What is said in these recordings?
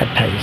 28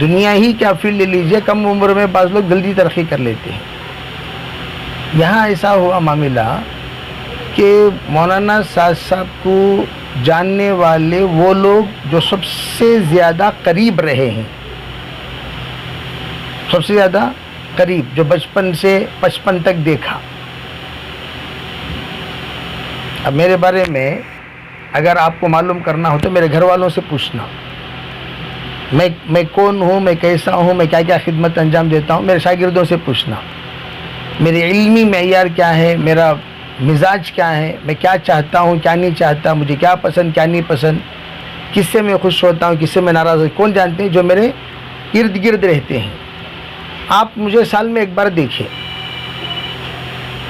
دنیا ہی کیا فیلڈ لے لیجئے، کم عمر میں بعض لوگ جلدی ترقی کر لیتے ہیں. یہاں ایسا ہوا معاملہ کہ مولانا سعد صاحب کو جاننے والے وہ لوگ جو سب سے زیادہ قریب رہے ہیں، سب سے زیادہ قریب، جو بچپن سے 55 تک دیکھا. اب میرے بارے میں اگر آپ کو معلوم کرنا ہو تو میرے گھر والوں سے پوچھنا، میں کون ہوں، میں کیسا ہوں، میں کیا کیا خدمت انجام دیتا ہوں. میرے شاگردوں سے پوچھنا میرے علمی معیار کیا ہے، میرا مزاج کیا ہے، میں کیا چاہتا ہوں کیا نہیں چاہتا، مجھے کیا پسند کیا نہیں پسند، کس سے میں خوش ہوتا ہوں کس سے میں ناراض ہوتا ہوں. کون جانتے ہیں؟ جو میرے ارد گرد رہتے ہیں. آپ مجھے سال میں ایک بار دیکھیں،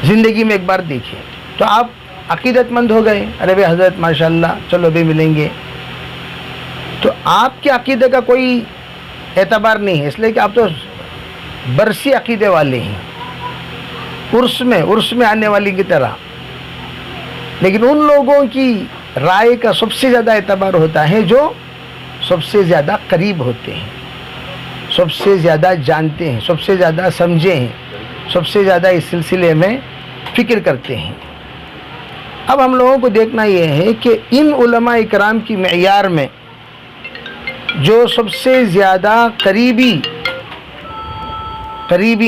زندگی میں ایک بار دیکھیں تو آپ عقیدت مند ہو گئے. ارے بھائی حضرت ماشاءاللہ چلو بھی ملیں گے، تو آپ کے عقیدے کا کوئی اعتبار نہیں ہے، اس لیے کہ آپ تو برسی عقیدے والے ہیں، عرس میں آنے والی کی طرح. لیکن ان لوگوں کی رائے کا سب سے زیادہ اعتبار ہوتا ہے جو سب سے زیادہ قریب ہوتے ہیں، سب سے زیادہ جانتے ہیں، سب سے زیادہ سمجھے ہیں، سب سے زیادہ اس سلسلے میں فکر کرتے ہیں. اب ہم لوگوں کو دیکھنا یہ ہے کہ ان علماء اکرام کی معیار میں جو سب سے زیادہ قریبی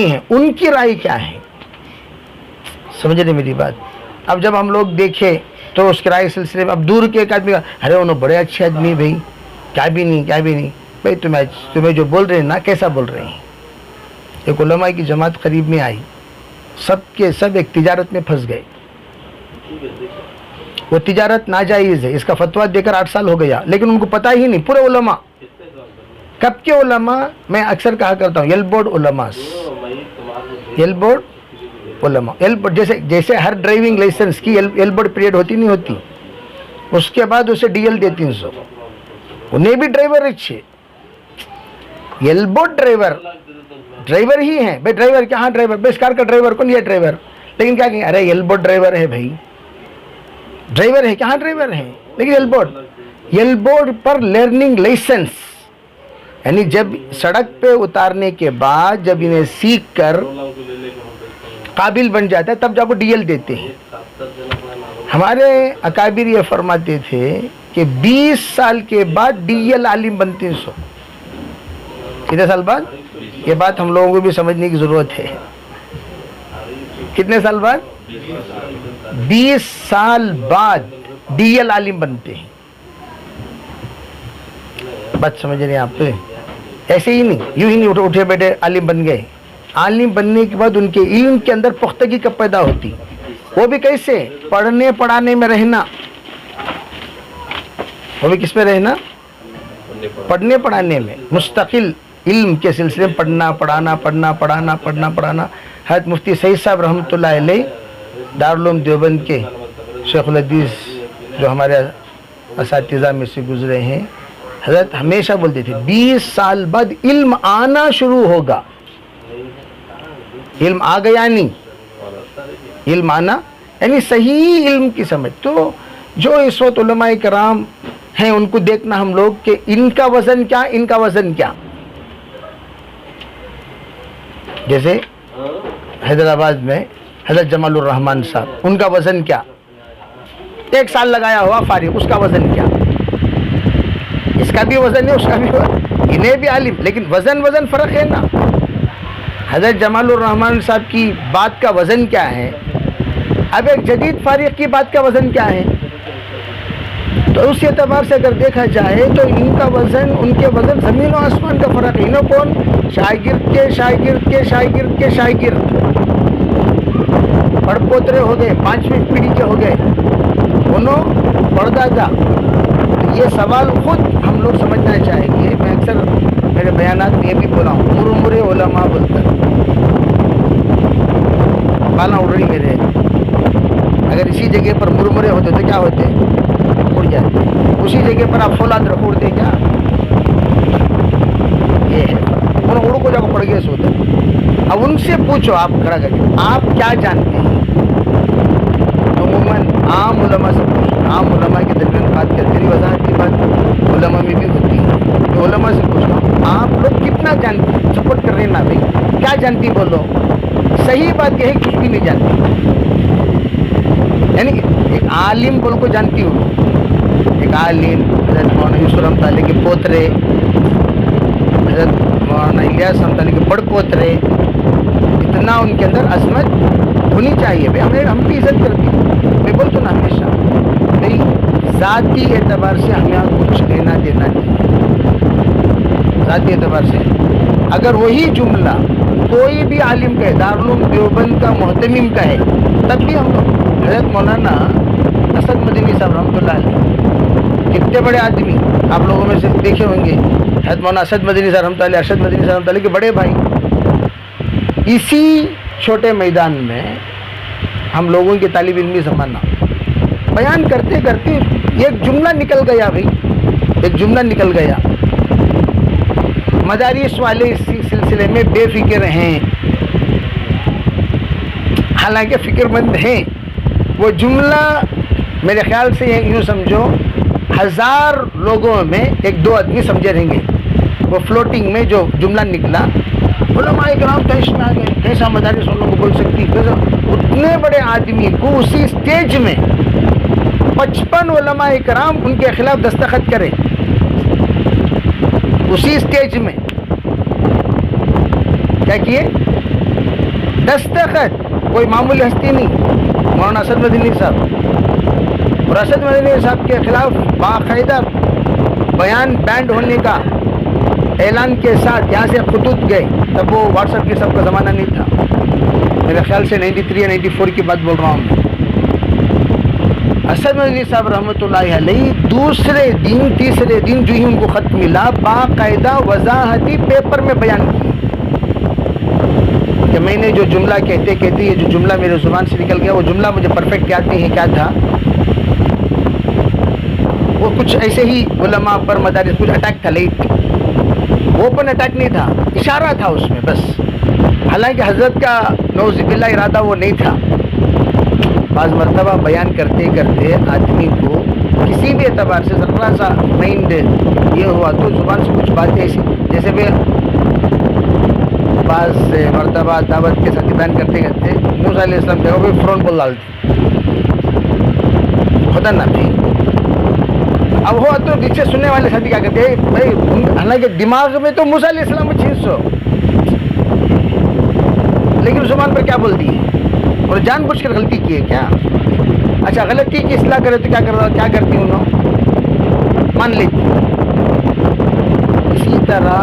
ہیں ان کی رائے کیا ہے. سمجھ رہے میری بات؟ اب جب ہم لوگ دیکھیں تو اس کی رائے سلسلے میں اب دور کے ایک آدمی کا ارے انہوں بڑے اچھے آدمی، بھائی کیا بھی نہیں بھائی، تمہیں جو بول رہے ہیں نا کیسا بول رہے ہیں. ایک علماء کی جماعت قریب میں آئی، سب کے سب ایک تجارت میں پھنس گئے. وہ تجارت ناجائز ہے، اس کا فتویٰ دے کر 8 سال ہو گیا، لیکن ان کو پتہ ہی نہیں. پورے علماء، کب کے علماء، میں اکثر کہا کرتا ہوں ایل بورڈ علماء، جیسے ہر ڈرائیونگ لائسنس کی ایل بورڈ پیریڈ ہوتی نہیں ہوتی، اس کے بعد اسے ڈی ایل دے 300. انہیں بھی ڈرائیور اچھے، ایل بورڈ ڈرائیور ہی ہیں. بھائی ڈرائیور کہاں ڈرائیور، بھائی اس کار کا ڈرائیور کون؟ یہ ڈرائیور. لیکن کیا کہیں، ارے ایل بورڈ ڈرائیور ہے، بھائی ڈرائیور ہے، کہاں ڈرائیور ہے. لیکن ایل بورڈ پر لرننگ لائسنس، یعنی جب سڑک پہ اتارنے کے بعد جب انہیں سیکھ کر قابل بن جاتا ہے تب جب وہ ڈی ایل دیتے ہیں. ہمارے اکابر یہ فرماتے تھے کہ 20 سال کے بعد ڈی ایل عالم بنتے ہیں. کتنے سال بعد؟ یہ بات ہم لوگوں کو بھی سمجھنے کی ضرورت ہے. کتنے سال بعد؟ 20 سال بعد ڈی ایل عالم بنتے ہیں. بات سمجھ رہے ہیں آپ؟ تو ایسے ہی نہیں، یوں ہی نہیں اٹھے بیٹھے عالم بن گئے. عالم بننے کے بعد ان کے علم کے اندر پختگی کب پیدا ہوتی؟ وہ بھی کیسے؟ پڑھنے پڑھانے میں رہنا. وہ بھی کس میں رہنا؟ پڑھنے پڑھانے میں، مستقل علم کے سلسلے میں پڑھنا پڑھانا. حضرت مفتی سعید صاحب رحمۃ اللہ علیہ دارالعلوم دیوبند کے شیخ الحدیث جو ہمارے اساتذہ میں سے گزرے ہیں، حضرت ہمیشہ بولتے تھے 20 سال بعد علم آنا شروع ہوگا. علم آ گیا نہیں، علم آنا یعنی صحیح علم کی سمجھ. تو جو اس وقت علماء کرام ہیں ان کو دیکھنا ہم لوگ کہ ان کا وزن کیا. جیسے حیدرآباد میں حضرت جمال الرحمن صاحب، ان کا وزن کیا؟ 1 سال لگایا ہوا فارغ، اس کا وزن کیا؟ اس کا بھی وزن ہے، اس کا بھی وزن، انہیں بھی عالم، لیکن وزن فرق ہے نا. حضرت جمال الرحمن صاحب کی بات کا وزن کیا ہے، اب ایک جدید فارغ کی بات کا وزن کیا ہے؟ تو اس اعتبار سے اگر دیکھا جائے تو ان کا وزن، ان کے وزن زمین و آسمان کا فرق ہے. انہوں کون؟ شاگرد پڑ پوترے ہو گئے، 5ویں پیڑھی کے ہو گئے، انہوں پردادا. یہ سوال خود ہم لوگ سمجھنا چاہیں گے. میں اکثر میرے بیانات میں یہ بھی بولا ہوں، مرمرے علماء بولتا بالا اڑ رہی میرے. اگر اسی جگہ پر مرمرے ہوتے تو کیا ہوتے؟ اڑ جاتے. اسی جگہ پر آپ فولاد رکھ اڑتے کیا؟ یہ ہے انہوں اڑ کو جا کو پڑ گئے سوتے. اب ان سے پوچھو، آپ کھڑا کر کے آپ کیا جانتے ہیں؟ عموماً عام علماء سے پوچھو، عام علماء کے درمیان بات کر، تیری وضاحت کی بات علماء میں بھی ہوتی ہے. تو علماء سے پوچھو آپ لوگ کتنا جانتے سپورٹ کر رہے ہیں نا بھائی, کیا جانتی بولو؟ صحیح بات یہ ہے کچھ بھی نہیں جانتی. یعنی ایک عالم بول کو جانتی ہوں, ایک عالم حضرت مولانا یوسف رحمۃ اللہ کے پوترے, حضرت مولانا الیاس رحمۃ اللہ کے بڑ پوترے, اتنا ان کے اندر عظمت ہونی چاہیے بھائی. ہم بھی عزت کرتے ہیں. میں بولتا ہوں نا ہمیشہ بھائی ذاتی اعتبار سے ہمیں کچھ لینا دینا نہیں. ذاتی اعتبار سے اگر وہی جملہ کوئی بھی عالم کا ہے, دارالعلوم دیوبند کا محتمم کا ہے, تب بھی ہم حضرت مولانا اسد مدنی صاحب رحمۃ اللہ علیہ, کتنے بڑے آدمی آپ لوگوں میں سے دیکھے ہوں گے, حضرت مولانا اسد مدنی صاحب رحمۃ اللہ, ارشد مدنی صاحب رحمۃ اللہ کے بڑے بھائی. اسی چھوٹے میدان میں ہم لوگوں کے طالب علمی زمانہ بیان کرتے کرتے ایک جملہ نکل گیا بھائی, ایک جملہ نکل گیا. مدارس والے اس سلسلے میں بے فکر ہیں, حالانکہ فکر مند ہیں. وہ جملہ میرے خیال سے یوں سمجھو 1000 لوگوں میں 1-2 آدمی سمجھے رہیں گے. وہ فلوٹنگ میں جو جملہ نکلا, علماء کرام تیش میں آ گئے, کیسا مدارس ان لوگوں کو بول سکتی, اتنے بڑے آدمی کو اسی اسٹیج میں 55 علماء کرام ان کے خلاف دستخط کرے, اسی اسٹیج میں کیا کیے دستخط. کوئی معمولی ہستی نہیں, مولانا اسد مدنی صاحب. اور اسد مدنی صاحب کے خلاف باقاعدہ بیان بینڈ ہونے کا اعلان کے ساتھ یہاں سے خطوط گئے. تب وہ واٹس ایپ کے سب کا زمانہ نہیں تھا, میرے خیال سے 93 یا 94 کی بات بول رہا ہوں میں. اسد مدنی صاحب رحمۃ اللہ علیہ دوسرے دن تیسرے دن جو ہی ان کو خط ملا, باقاعدہ وضاحتی پیپر میں بیان کی کہ میں نے جو جملہ کہتے کہتے یہ جو جملہ میرے زبان سے نکل گیا, وہ جملہ مجھے پرفیکٹ یاد نہیں ہے کیا تھا. وہ کچھ ایسے ہی علماء پر مدارس کچھ اٹیک تھا, لیٹ اوپن اٹیک نہیں تھا, اشارہ تھا اس میں بس. حالانکہ حضرت کا نعوذ باللہ ارادہ وہ نہیں تھا. بعض مرتبہ بیان کرتے کرتے آدمی کو کسی بھی اعتبار سے ذرا سا مائنڈ یہ ہوا تو زبان سے کچھ باتیں ایسی, جیسے میں بعض مرتبہ دعوت کے ساتھ بیان کرتے کرتے موسیٰ علیہ السلام دیکھو کوئی فرون بول ڈالتے خدا نہ تھی. اب ہوا تو نیچے سننے والے ساتھی کیا کہتے ہیں بھائی, حالانکہ دماغ میں تو موسیٰ علیہ السلام کو 600, لیکن زبان پر کیا بول دی اور جان بوجھ کر غلطی کی ہے کیا. اچھا غلطی کی اصلاح کرے تو کیا کرتی ہوں مان لیتی. اسی طرح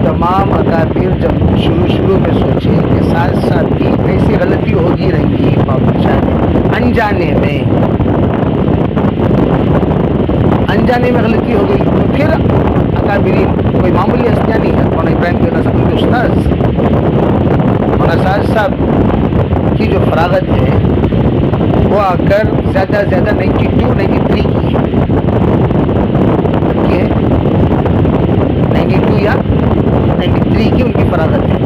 تمام اکابر جب شروع میں سوچے کہ ساتھ ساتھ بھی ایسی غلطی ہوگی رہیں گی انجانے میں غلطی ہو گئی, تو پھر اکابرین کوئی معمولی ہستیاں نہیں ہے. مولانا ابراہیم کے نصب کے استاذ مولانا ساز صاحب کی جو فراغت ہے وہ آ کر زیادہ 92-93 کی ہے, 92 یا 93 کی ان کی فراغت ہے,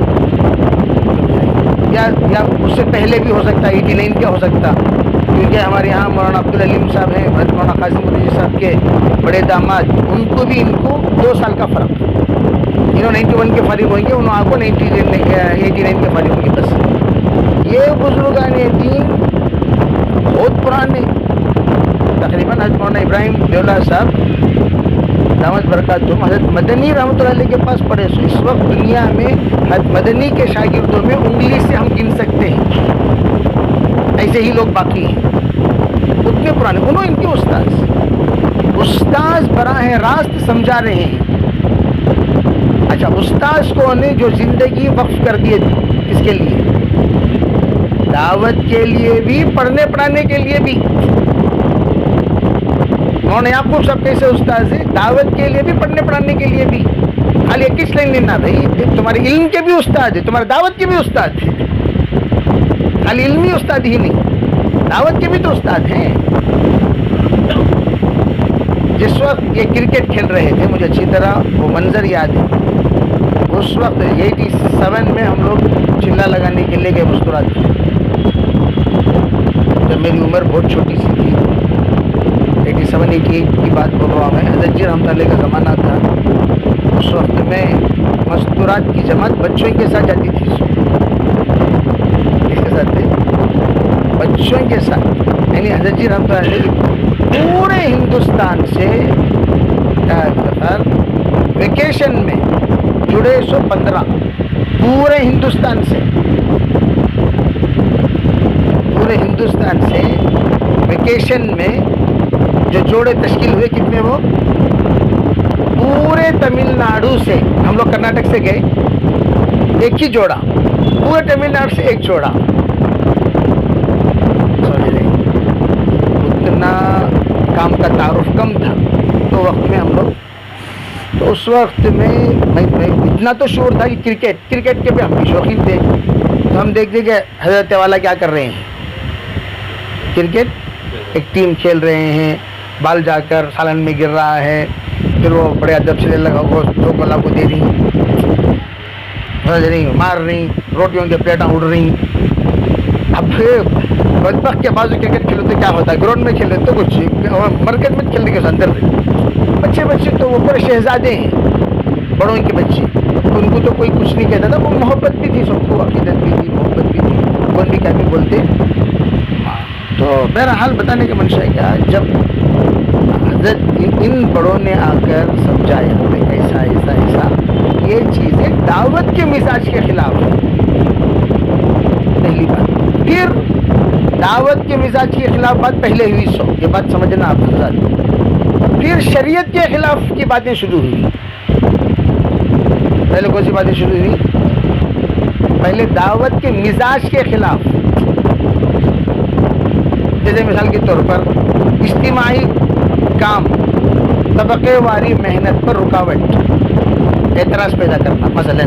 یا اس سے پہلے بھی ہو سکتا, 89 کا ہو سکتا, کیونکہ ہمارے یہاں مولانا عبدالعلیم صاحب ہیں, حضرت مولانا قاسم مدنی صاحب کے بڑے داماد, ان کو 2 سال کا فرق. انہوں 91 کے فارغ ہوئیں گے, انہوں آپ کو 89 کے فارغ ہوں گے. بس یہ بزرگان دین بہت پرانے, تقریباً حضرت مولانا ابراہیم دیولہ صاحب دامت برکاتہم حضرت مدنی رحمۃ اللہ علیہ کے پاس پڑھے. سو اس وقت دنیا میں حضرت مدنی کے شاگردوں میں انگلی سے ہم گن سکتے ہیں, ایسے ہی لوگ باقی ہیں اتنے پرانے. انہوں ان کے استاذ براہ راست سمجھا رہے ہیں. اچھا استاذ کو نے جو زندگی وقف کر دیے اس کے لیے, دعوت کے لیے بھی, پڑھنے پڑھانے کے لیے بھی. مولانا یعقوب صاحب کیسے استاذ ہے, دعوت کے لیے بھی, پڑھنے پڑھانے کے لیے بھی. خالی کس لائن لینا بھائی, تمہارے علم کے بھی استاد ہے, تمہارے دعوت کے بھی استاد ہے. خالی علمی استاد ہی نہیں, دعوت کے بھی تو استاد ہیں. جس وقت یہ کرکٹ کھیل رہے تھے مجھے اچھی طرح وہ منظر یاد ہے. اس وقت 87 میں ہم لوگ چلا لگانے کے لیے گئے مسکراتے, جب میری عمر بہت چھوٹی سی تھی, 87-88 کی بات بول رہا ہوں میں. حضرت جی رحمۃ اللہ کا زمانہ تھا. اس وقت میں مستورات کی جماعت بچوں کے ساتھ جاتی تھی. کس کے ساتھ تھے؟ بچوں کے ساتھ. یعنی حضرت جی رحمۃ اللہ علیہ پورے ہندوستان سے ویکیشن میں جڑے 115 پورے ہندوستان سے ویکیشن میں جو جوڑے تشکیل ہوئے کتنے؟ وہ پورے تمل ناڈو سے، ہم لوگ کرناٹک سے گئے، ایک ہی جوڑا، پورے تمل ناڈو سے ایک جوڑا. اتنا کام کا تعارف کم تھا تو وقت میں ہم لوگ، تو اس وقت میں اتنا تو شور تھا کہ کرکٹ کے بھی ہم بھی شوقین تھے. تو ہم دیکھتے کہ حضرت والا کیا کر رہے ہیں، کرکٹ ایک ٹیم کھیل رہے ہیں، بال جا کر سالن میں گر رہا ہے، پھر وہ بڑے ادب سے لگا وہ دو گلا کو دے رہی مار رہی، روٹیوں کے پلیٹاں اڑ رہی. اب پھر بدبخت کے بازو کرکٹ کھیلو تو کیا ہوتا ہے، گراؤنڈ میں کھیلے تو کچھ، مرکز میں کھیلنے کے اندر بچے تو وہ بڑے شہزادے ہیں، بڑوں کے بچے، ان کو تو کوئی کچھ نہیں کہتا تھا. وہ محبت بھی تھی، سب کو عقیدت بھی تھی، محبت بھی تھی، کون بھی کیا بھی بولتے. تو بہرحال بتانے کا منشا ہے کیا، جب حضرت ان بڑوں نے آ کر سمجھایا کہ ایسا یہ چیزیں دعوت کے مزاج کے خلاف ہے. پہلی بات. پھر دعوت کے مزاج کے خلاف بات پہلے ہوئی، یہ بات سمجھنا آپ حضرات. پھر شریعت کے خلاف کی باتیں شروع ہوئی. پہلے کون سی باتیں شروع ہوئی؟ پہلے دعوت کے مزاج کے خلاف. جیسے مثال کے طور پر اجتماعی کام، طبقے واری محنت پر رکاوٹ، اعتراض پیدا کرنا. مثلا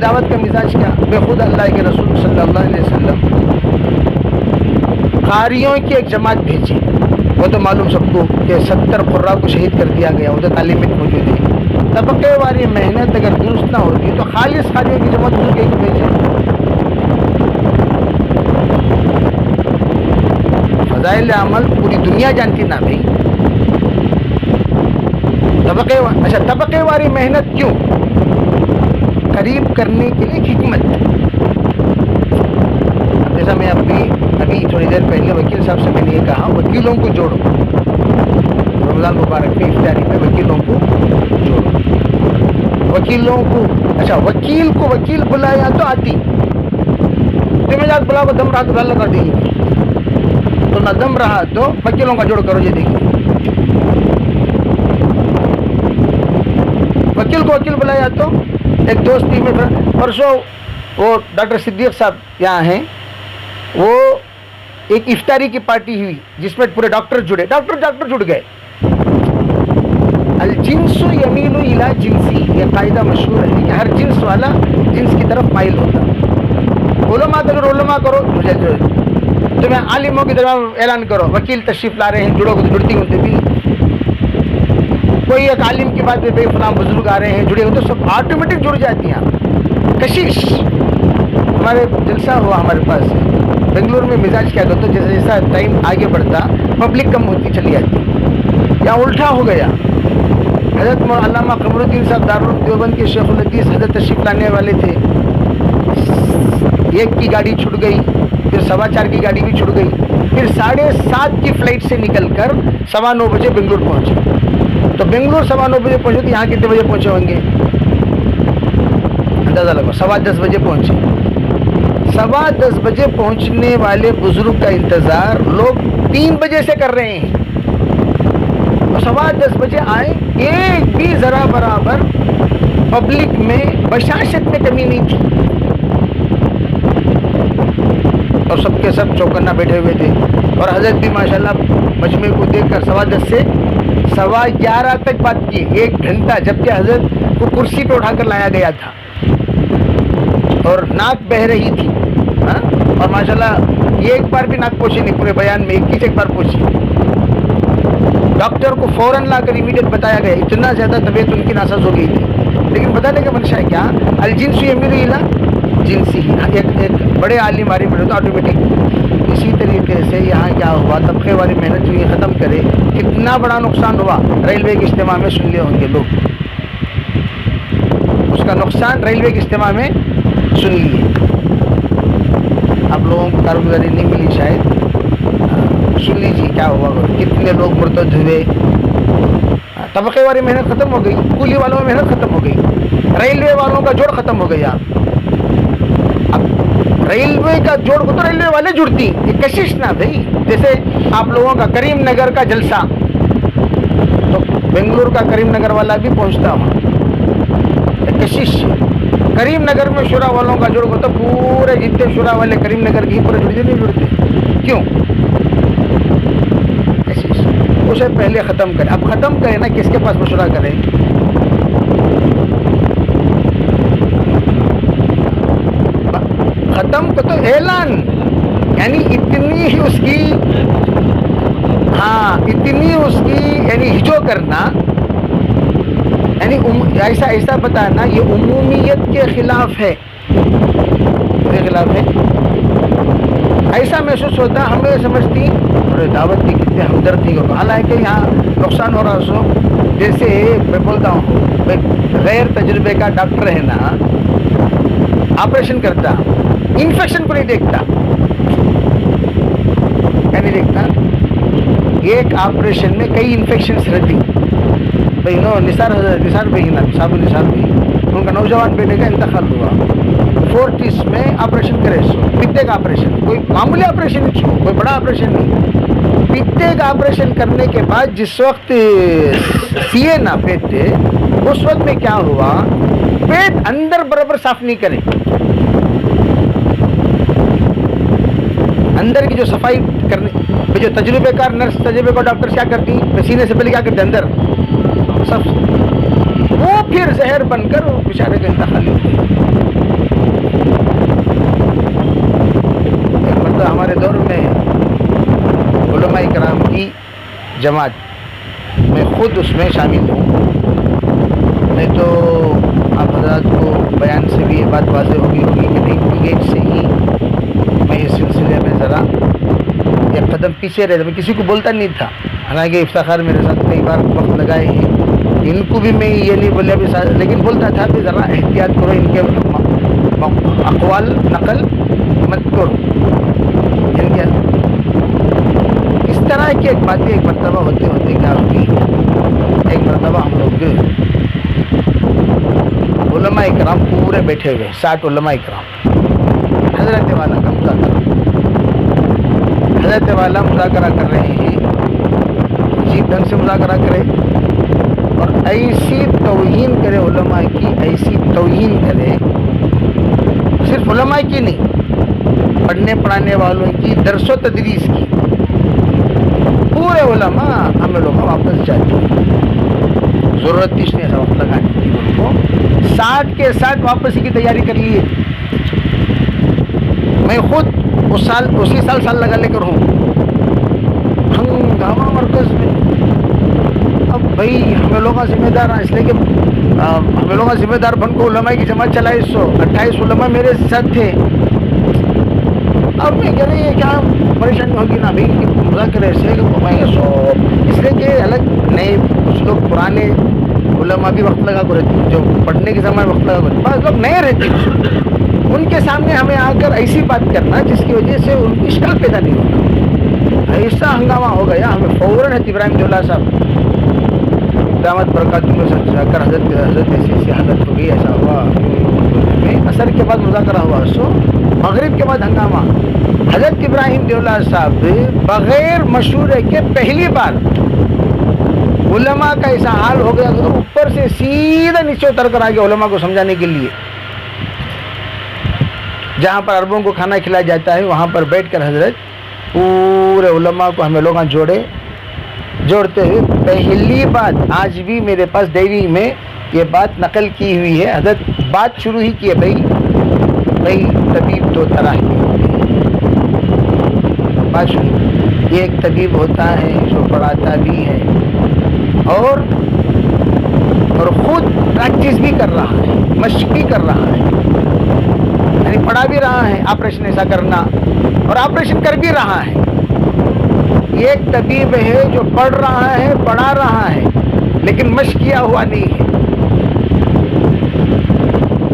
دعوت کا مزاج کیا؟ بے خود اللہ کے رسول صلی اللہ علیہ وسلم قاریوں کی ایک جماعت بھیجی. وہ تو معلوم سب کو کہ 70 قراء کو شہید کر دیا گیا، وہ تو تعلیم میں موجود ہے. طبقے واری محنت اگر درست نہ ہوتی تو خالص قاریوں کی جماعت حضور کے بھیجی. فضائل عمل پوری دنیا جانتی نہ بھائی. طبقے واری محنت کیوں؟ قریب کرنے کے لیے حکمت. جیسا میں ابھی تھوڑی دیر پہلے وکیل صاحب سے میں نے یہ کہا، وکیلوں کو جوڑو. رمضان مبارک میں افطاری میں وکیلوں کو جوڑو. وکیلوں کو وکیل بلایا تو آتی، جمعرات بلا کو دم رہا تو اللہ کر دیں گے، تو نہ دم رہا تو وکیلوں کا جوڑ کرو. یہ دیکھیے، وکیل بلایا تو ایک دوستی میں پرسوں وہ ڈاکٹر صدیق صاحب یہاں ہیں، وہ ایک افطاری کی پارٹی ہوئی جس میں پورے ڈاکٹر جڑے، ڈاکٹر جڑ گئے. الجنس یمیل الی جنسی، یہ قاعدہ مشہور ہے کہ ہر جنس والا جنس کی طرف مائل ہوتا. علماء کرو، مجھے تمہیں عالموں کی طرف اعلان کرو، وکیل تشریف لا رہے ہیں، جڑو تو جڑتی ہوتے بھی. کوئی ایک عالم کی بات میں فلاں بزرگ آ رہے ہیں، جڑے ہوتے، سب آٹومیٹک جڑ جاتی ہیں. کشش ہمارے جلسہ ہوا ہمارے پاس بنگلور میں. مزاج کیا کرتا، جیسا ٹائم آگے بڑھتا پبلک کم ہوتی چلی جاتی. یا الٹا ہو گیا. حضرت علامہ قمر الدین صاحب دارالعلوم دیوبند کے شیخ الحدیث حضرت تشریف لانے والے تھے. 1 کی گاڑی چھوٹ گئی، پھر 4:15 کی گاڑی بھی چھوٹ گئی، پھر 7:30 کی فلائٹ سے نکل کر 9:15 بجے بنگلور پہنچے. تو بنگلور 9:15 بجے پہنچے تو یہاں کتنے بجے پہنچے ہوں گے؟ اندازہ لگو. 10:15 بجے پہنچے. 10:15 بجے پہنچنے والے بزرگ کا انتظار لوگ 3 بجے سے کر رہے ہیں. 10:15 بجے آئے، ایک بھی ذرا برابر پبلک میں بشاشت میں کمی نہیں تھی، اور سب کے سب چوکنا بیٹھے ہوئے تھے. اور حضرت بھی ماشاءاللہ مجمع کو دیکھ کر 10:15 سے 11:15 تک بات کی، 1 گھنٹہ، جبکہ حضرت کو کرسی پہ اٹھا کر لایا گیا تھا اور ناک بہہ رہی تھی. اور ماشاءاللہ یہ ایک بار بھی ناک پوچھی نہیں پورے بیان میں، ایک بار پوچھی. ڈاکٹر کو فوراً لا کر امیڈیٹ بتایا گیا، اتنا زیادہ طبیعت ان کی ناساز ہو گئی تھی. لیکن بتانے کا منشا ہے کیا؟ الجنس یمیل الی جنسی. ایک بڑے عالم عارف میں تو آٹومیٹک. اسی طریقے سے یہاں کیا ہوا، طبقے والی محنت جو یہ ختم کرے، کتنا بڑا نقصان ہوا. ریلوے کے اجتماع میں سن لیے ہوں گے لوگ، اس کا نقصان ریلوے کے اجتماع میں سن لیے. آپ لوگوں کو کارگزاری نہیں ملی شاید, سن لیجیے کیا ہوا, کتنے لوگ مرتد ہوئے. طبقے والی محنت ختم ہو گئی, کولی والوں میں محنت ختم ہو گئی, ریلوے والوں کا جوڑ ختم ہو گیا. اب ریلوے کا جوڑ کو تو ریلوے والے جڑتی, یہ کشش نہ بھائی. جیسے آپ لوگوں کا کریم نگر کا جلسہ, تو بنگلور کا کریم نگر والا بھی پہنچتا ہوں, کشش. کریم نگر میں شورا والوں کا جوڑ کو تو پورے جتنے شورا والے کریم نگر کی پورے جڑتے نہیں جڑتے. کیوں؟ کشش. اسے پہلے ختم کرے. اب ختم کرے نا, کس کے پاس مشورہ کرے؟ ختم کو تو اعلان, یعنی اتنی ہی اس کی, ہاں اتنی اس کی یعنی ہجو کرنا, یعنی ایسا بتانا یہ عمومیت کے خلاف ہے, کے خلاف ہے. ایسا محسوس ہوتا, ہمیں سمجھتی اور دعوت کی کتنے ہمدردی کو, حالانکہ یہاں نقصان ہو رہا. سو جیسے میں بولتا ہوں, غیر تجربے کا ڈاکٹر ہے نا, آپریشن کرتا, انفیکشن کو نہیں دیکھتا. کیا نہیں دیکھتا؟ ایک آپریشن میں کئی انفیکشنس رہتی. بھائی نو نثار بھائی نا, صاحب نثار بھائی, ان کا نوجوان بیٹے کا انتقال ہوا, فورٹیس میں آپریشن کرے. سو پتے کا آپریشن, کوئی معمولی آپریشن نہیں, چھو کوئی بڑا آپریشن نہیں. پتے کا آپریشن کرنے کے بعد جس وقت سیے نا پیٹ, اس وقت میں کیا ہوا, پیٹ اندر برابر صاف نہیں کرے. اندر کی جو صفائی کرنے, جو تجربے کار نرس, تجربے کار ڈاکٹر کیا کرتی, پسینے سے پہلے کیا کرتے اندر سب, وہ پھر زہر بن کر وہ بیچارے کا انتقال ہوتے ہیں. ایک مرتبہ ہمارے دور میں علماء کرام کی جماعت, میں خود اس میں شامل ہوں, نہیں تو آپ حضرات کو بیان سے بھی یہ بات واضح ہوگی کہ نہیں, ایج سے ہی میں اس سلسلے میں ذرا ایک قدم پیچھے رہتا. میں کسی کو بولتا نہیں تھا, حالانکہ افتخار میرے ساتھ کئی بار وقت لگائے ہیں, ان کو بھی میں یہ نہیں بولے ابھی, لیکن بولتا تھا کہ ذرا احتیاط کرو, ان کے اقوال نقل مت کرو. ان کے اس طرح کی ایک باتیں ایک مرتبہ ہوتے ہوتے کیا ہوئی, ایک مرتبہ ہم لوگ علماء کرام پورے بیٹھے ہوئے, 60 علماء کرام, حضرت والا کا مذاکرہ, حضرت والا مذاکرہ کر رہے ہیں, عجیب ڈھنگ سے مذاکرہ کرے اور ایسی توہین کرے علماء کی, ایسی توہین کرے, صرف علماء کی نہیں, پڑھنے پڑھانے والوں کی, درس و تدریس کی. پورے علماء ہمیں لوگ واپس جاتے ہیں, ضرورت اس نے ایسا وقت لگانے کی, ان کو 60 کے 60 واپسی کی تیاری کر لیے. میں خود اسی سال لگا لے کر ہوں ہنگامہ مرکز میں. اب بھائی ہمیں لوگ ذمہ دار ہیں, اس لیے کہ ہمیں لوگ ذمہ دار بن کو علماء کی جماعت چلائی. 128 علماء میرے ساتھ تھے. اب میں کہہ رہی ہے کیا پریشانی ہوگی نا بھائی, مذاکرے سے اس لیے کہ الگ نئے کچھ لوگ پرانے علماء بھی وقت لگا کر رہتے, جو پڑھنے کے زمانے وقت لگا کر, بعض لوگ نئے رہتے, ان کے سامنے ہمیں آ کر ایسی بات کرنا جس کی وجہ سے ان کو اشکال پیدا نہیں ہوتا. ایسا ہنگامہ ہو گیا, ہمیں فوراً ابراہیم جولا صاحب دامت برکات میں جا کر حضرت ایسی حالت ہو گئی, ایسا ہوا. عصر کے بعد مذاکرہ ہوا, سو مغرب کے بعد ہنگامہ. حضرت ابراہیم دیولا صاحب بغیر مشورے کے پہلی بار علماء کا ایسا حال ہو گیا تو اوپر سے سیدھا نیچے اتر کر آگے علماء کو سمجھانے کے لیے, جہاں پر عربوں کو کھانا کھلایا جاتا ہے وہاں پر بیٹھ کر حضرت پورے علماء کو ہمیں لوگ جوڑتے ہوئے پہلی بات, آج بھی میرے پاس ڈائری میں یہ بات نقل کی ہوئی ہے, حضرت بات شروع ہی کی ہے, بھائی طبیب 2 طرح کے ہوتے ہیں. بات شروع, ایک طبیب ہوتا ہے جو پڑھاتا بھی ہے اور خود پریکٹس بھی کر رہا ہے, مشق بھی کر رہا ہے, یعنی پڑھا بھی رہا ہے آپریشن ایسا کرنا اور آپریشن کر بھی رہا ہے. ایک طبیب ہے جو پڑھ رہا ہے, پڑھا رہا ہے, لیکن مشق کیا ہوا نہیں ہے.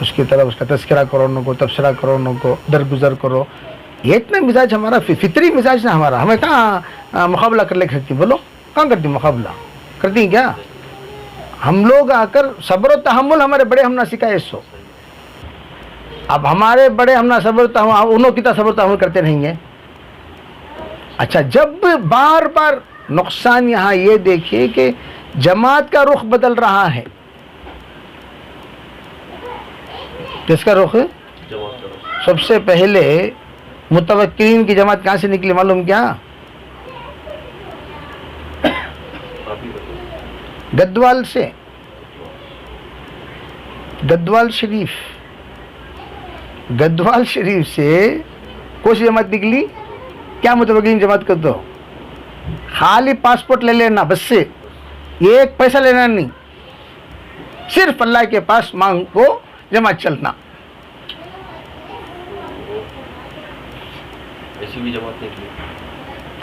اس کی طرف اس کا تذکرہ کرو ان کو، تبصرہ کرو ان کو، درگزر کرو. یہ اتنا مزاج ہمارا فطری مزاج نہ ہمارا. ہمیں کہاں مقابلہ کر لے کرتی؟ بولو کہاں کرتی مقابلہ کرتی ہیں کیا؟ ہم لوگ آ کر صبر و تحمل ہمارے بڑے ہم نہ سکھائے سو. اب ہمارے بڑے ہم نہ صبر و تحمل، انہوں کی طرح صبر و تحمل کرتے رہیں گے. اچھا جب بار بار نقصان یہاں یہ دیکھیے کہ جماعت کا رخ بدل رہا ہے. کس کا رخ؟ سب سے پہلے متوکلین کی جماعت کہاں سے نکلی معلوم کیا؟ گدوال سے. گدوال شریف سے کون سی جماعت نکلی؟ کیا متوکلین جماعت کر دو؟ خالی پاسپورٹ لے لینا بس سے، یہ ایک پیسہ لینا نہیں، صرف اللہ کے پاس مانگ کو جماعت چلنا. ایسی بھی جماعت نکلی.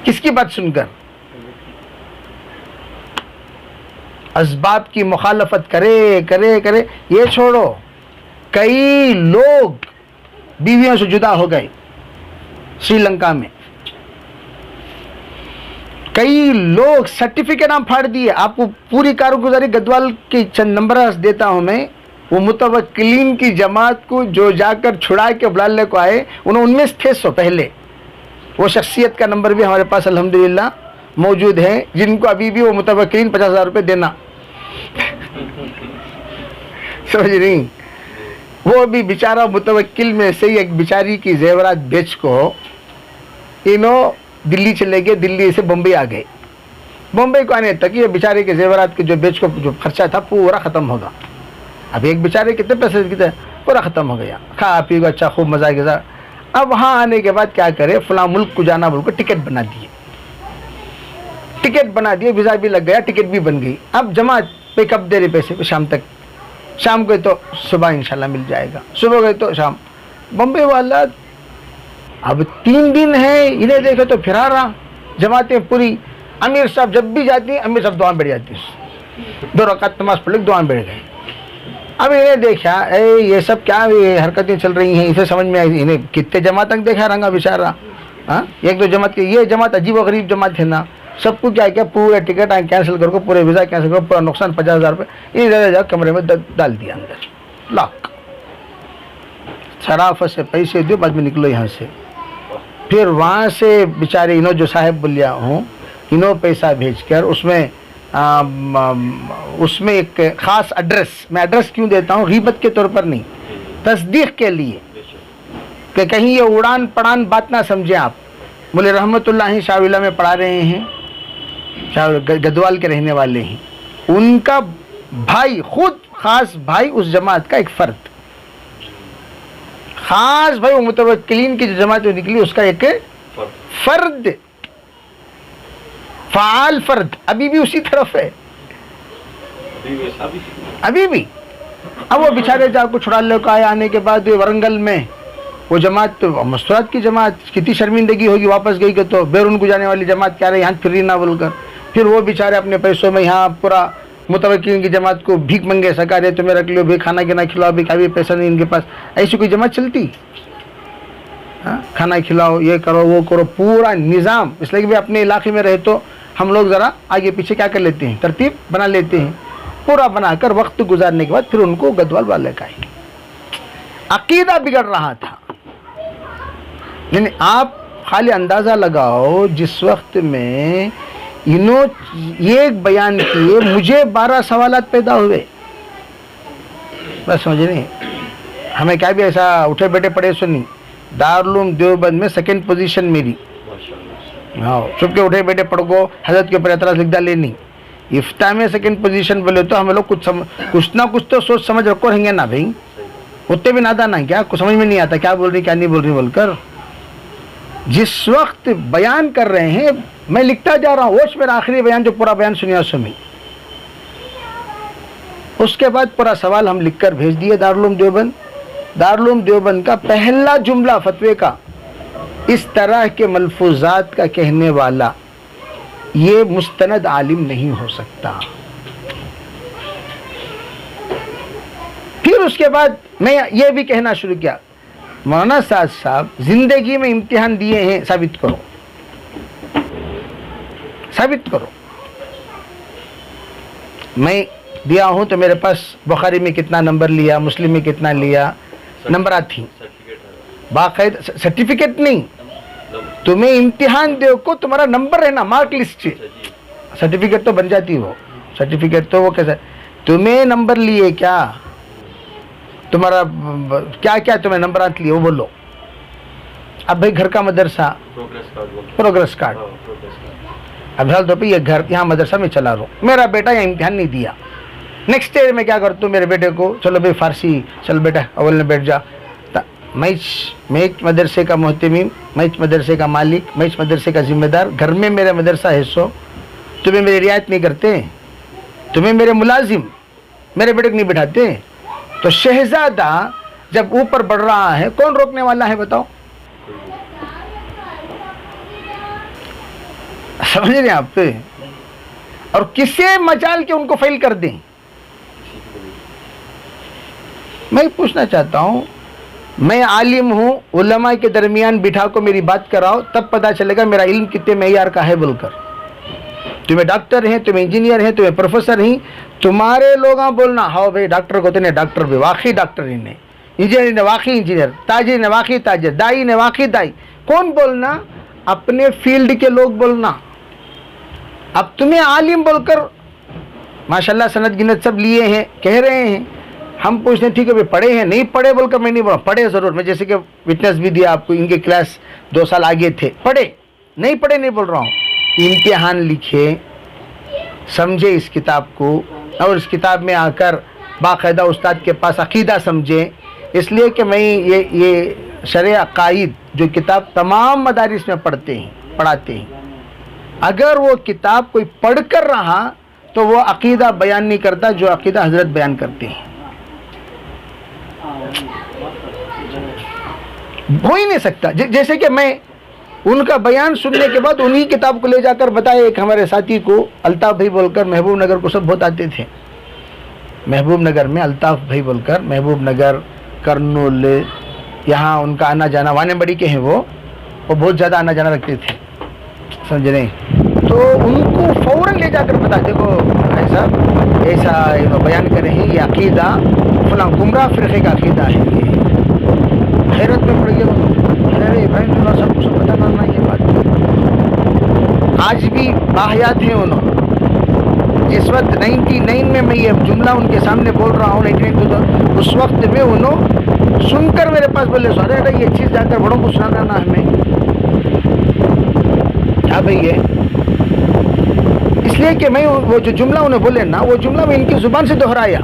کس کی بات سن کر؟ اسباب کی مخالفت کرے. یہ چھوڑو، کئی لوگ بیویوں سے جدا ہو گئے سری لنکا میں. کئی لوگ سرٹیفکیٹ ہم پھاڑ دیے. آپ کو پوری کارگزاری گدوال کی چند نمبر دیتا ہوں میں. وہ متوکلین کی جماعت کو جو جا کر چھڑا کے بلالے کو آئے، انہوں ان میں تھے سو پہلے. وہ شخصیت کا نمبر بھی ہمارے پاس الحمدللہ موجود ہے، جن کو ابھی بھی وہ متوکلین 50,000 روپے دینا. سمجھ رہی؟ وہ بھی بیچارہ متوکل میں سے ایک بیچاری کی زیورات بیچ کو انہوں دلی چلے گئے. دلی سے بمبئی آ گئے. بمبئی کو آنے تک یہ بیچارے کے زیورات کے جو بیچ کو جو خرچہ تھا پورا ختم ہوگا. اب ایک بیچارے کتنے پیسے کتنے پورا ختم ہو گیا. کھا پی کو اچھا خوب مزہ کے ساتھ. اب وہاں آنے کے بعد کیا کرے؟ فلاں ملک کو جانا بول کو ٹکٹ بنا دیے، ویزا بھی لگ گیا، ٹکٹ بھی بن گئی. اب جماعت پہ کب دے رہے پیسے؟ شام تک. شام کو تو صبح انشاءاللہ مل جائے گا، صبح گئے تو شام. بمبئی والا اب 3 دن ہے، انہیں دیکھے تو پھر آ رہا. جماعتیں پوری. امیر صاحب جب بھی جاتی ہیں، امیر صاحب دعا بیٹھ جاتی ہیں. 2 رکعت نماز پڑھ لے دعا بیٹھ گئے. اب انہیں دیکھا یہ سب کیا حرکتیں چل رہی ہیں، اسے سمجھ میں آئی. انہیں کتنے جماعت تک دیکھا رنگا بیچارہ. ایک دو جماعت کی، یہ جماعت عجیب و غریب جماعت ہے نا. سب کو کیا پورے ٹکٹ کینسل کر کو، پورے ویزا کینسل کرو، پورا نقصان 50,000 روپے انہیں زیادہ جا کمرے میں ڈال دیا اندر. لاک شرافت سے پیسے دو، بعد میں نکلو یہاں سے. پھر وہاں سے بیچارے انہوں جو صاحب بلیا ہوں، انہوں پیسہ بھیج کر اس میں ایک خاص ایڈریس، میں ایڈریس کیوں دیتا ہوں؟ غیبت کے طور پر نہیں، تصدیق کے لیے کہ کہیں یہ اڑان پڑان بات نہ سمجھیں آپ. مولوی رحمت اللہ شاہ ولی میں پڑھا رہے ہیں، گدوال کے رہنے والے ہیں. ان کا بھائی، خود خاص بھائی اس جماعت کا ایک فرد، خاص بھائی وہ متوکلین کی جو جماعت نکلی اس کا ایک فرد، فعال فرد، ابھی بھی اسی طرف ہے، ابھی بھی. اب وہ بیچارے جا کو چھڑا لے کو آئے. آنے کے بعد ورنگل میں وہ جماعت مستورات کی جماعت کتنی شرمندگی ہوگی، واپس گئی کہ تو بیرون کو جانے والی جماعت کیا رہے یہاں پھر رہی نہ بول کر. پھر وہ بیچارے اپنے پیسوں میں یہاں پورا متوکلین کی جماعت کو بھیک منگے سکا رہے، تمہیں رکھ لو بھی، کھانا کے نہ کھلاؤ بھی، کبھی پیسہ نہیں ان کے پاس. ایسی کوئی جماعت چلتی؟ کھانا کھلاؤ، یہ کرو وہ کرو، پورا نظام. اس لیے کہ اپنے علاقے میں رہے تو ہم لوگ ذرا آگے پیچھے کیا کر لیتے ہیں، ترتیب بنا لیتے ہیں. پورا بنا کر وقت گزارنے کے بعد پھر ان کو گدوال والے کا ہی عقیدہ بگڑ رہا تھا. یعنی آپ خالی اندازہ لگاؤ، جس وقت میں انہوں یہ ایک بیان کیے، مجھے 12 سوالات پیدا ہوئے. بس سمجھ نہیں، ہمیں کیا بھی ایسا اٹھے بیٹھے پڑے سنی. دارالعلوم دیوبند میں 2nd پوزیشن میری. ہاں، صبح کے اٹھے بیٹھے پڑھ کو حضرت کے اوپر اعتراض لکھ ڈالے نہیں. افتاح میں 2nd پوزیشن بولے تو ہمیں لوگ کچھ نہ کچھ تو سوچ سمجھ رکھو رہیں گے نا بھائی. اتنے بھی نادان ہے کیا، کچھ سمجھ میں نہیں آتا کیا بول رہی کیا نہیں بول رہی بول کر. جس وقت بیان کر رہے ہیں میں لکھتا جا رہا ہوں. وہ میرا آخری بیان جو پورا بیان سنیا سمی. اس کے بعد پورا سوال ہم لکھ کر بھیج دیے دارالعلوم دیوبند. دارالعلوم دیوبند کا پہلا جملہ فتوے کا، اس طرح کے ملفوظات کا کہنے والا یہ مستند عالم نہیں ہو سکتا. پھر اس کے بعد میں یہ بھی کہنا شروع کیا مولانا سعد صاحب زندگی میں امتحان دیے ہیں، ثابت کرو، ثابت کرو۔ میں دیا ہوں تو میرے پاس بخاری میں کتنا نمبر لیا، مسلم میں کتنا لیا، نمبرات تھی، باقاعدہ سرٹیفکیٹ نہیں، تمہیں امتحان دے کو تمہارا نمبر ہے نا، مارک لسٹ، سرٹیفکیٹ تو بن جاتی ہو، سرٹیفکیٹ تو وہ کیسا، تمہیں نمبر لیے کیا، تمہارا کیا کیا تمہیں نمبرات لیے وہ بولو۔ اب بھائی گھر کا مدرسہ، پروگرس کارڈ، اب حال تو یہ گھر یہاں مدرسہ میں چلا رہا ہوں، میرا بیٹا یہاں امتحان نہیں دیا، نیکسٹ ایئر میں کیا کرتا ہوں، میرے بیٹے کو چلو بھائی فارسی، چل بیٹا اول میں بیٹھ جا، میں اس مدرسے کا محتمم، میں اس مدرسے کا مالک، میں اس مدرسے کا ذمہ دار، گھر میں میرا مدرسہ ہے، سو تمہیں میری رعایت نہیں کرتے، تمہیں میرے ملازم میرے بیٹے کو نہیں بٹھاتے، تو شہزادہ جب اوپر بڑھ رہا ہے کون روکنے والا ہے بتاؤ؟ سمجھ رہے ہیں آپ پہ؟ اور کسے مجال کے ان کو فیل کر دیں؟ میں پوچھنا چاہتا ہوں، میں عالم ہوں، علماء کے درمیان بٹھا کو میری بات کراؤ، تب پتا چلے گا میرا علم کتنے معیار کا ہے بول کر۔ تمہیں ڈاکٹر ہیں، تمہیں انجینئر ہیں، تمہیں پروفیسر ہیں، تمہارے لوگاں بولنا ہاؤ بھائی ڈاکٹر کو تو ڈاکٹر بھی واقعی ڈاکٹر ہی نے، انجینئر نے واقعی انجینئر، تاجر نے واقعی تاجر، دائی نے واقعی دائی، کون بولنا؟ اپنے فیلڈ کے لوگ بولنا۔ اب تمہیں عالم بول کر ماشاءاللہ سند گنت سب لیے ہیں، کہہ رہے ہیں، ہم پوچھتے ہیں ٹھیک ہے بھائی پڑھے ہیں، نہیں پڑھے بول کر میں نہیں بولا، پڑھے ضرور، میں جیسے کہ وٹنس بھی دیا آپ کو، ان کے کلاس 2 سال آگے تھے، پڑھے نہیں پڑھے نہیں بول رہا ہوں، امتحان لکھے، سمجھے اس کتاب کو، اور اس کتاب میں آ کر باقاعدہ استاد کے پاس عقیدہ سمجھے، اس لیے کہ میں یہ شرع عقائد جو کتاب تمام مدارس میں پڑھاتے ہیں، اگر وہ کتاب کوئی پڑھ کر رہا تو وہ عقیدہ بیان نہیں کرتا جو عقیدہ حضرت بیان کرتے ہیں، ہو ہی نہیں سکتا۔ جیسے کہ میں ان کا بیان سننے کے بعد انہی کتاب کو لے جا کر بتایا، ایک ہمارے ساتھی کو الطاف بھائی بول کر محبوب نگر کو سب بہت آتے تھے، محبوب نگر میں الطاف بھائی بول کر، محبوب نگر، کرنول، یہاں ان کا آنا جانا، وانے بڑی کے ہیں وہ بہت زیادہ آنا جانا رکھتے تھے، سمجھ رہے ہیں، تو ان کو فوراً لے جا کر بتا دیکھو بھائی صاحب ایسا بیان کریں ہیں، یہ عقیدہ فلاں گمراہ فرقے کا عقیدہ ہے، یہ حیرت میں پڑ گیا، ارے ابراہیم اللہ صاحب کو سب بتانا نا یہ بات، آج بھی باحیات ہیں انہوں، جس وقت 99 میں یہ جملہ ان کے سامنے بول رہا ہوں، 99 اس وقت میں انہوں سن کر میرے پاس بولے سارے بیٹا یہ چیز جا کر بڑوں کو سنانا نا ہمیں، کیا بھئی ہے، اس لیے کہ میں وہ جو جملہ انہیں بولے نا، وہ جملہ میں ان کی زبان سے دہرایا،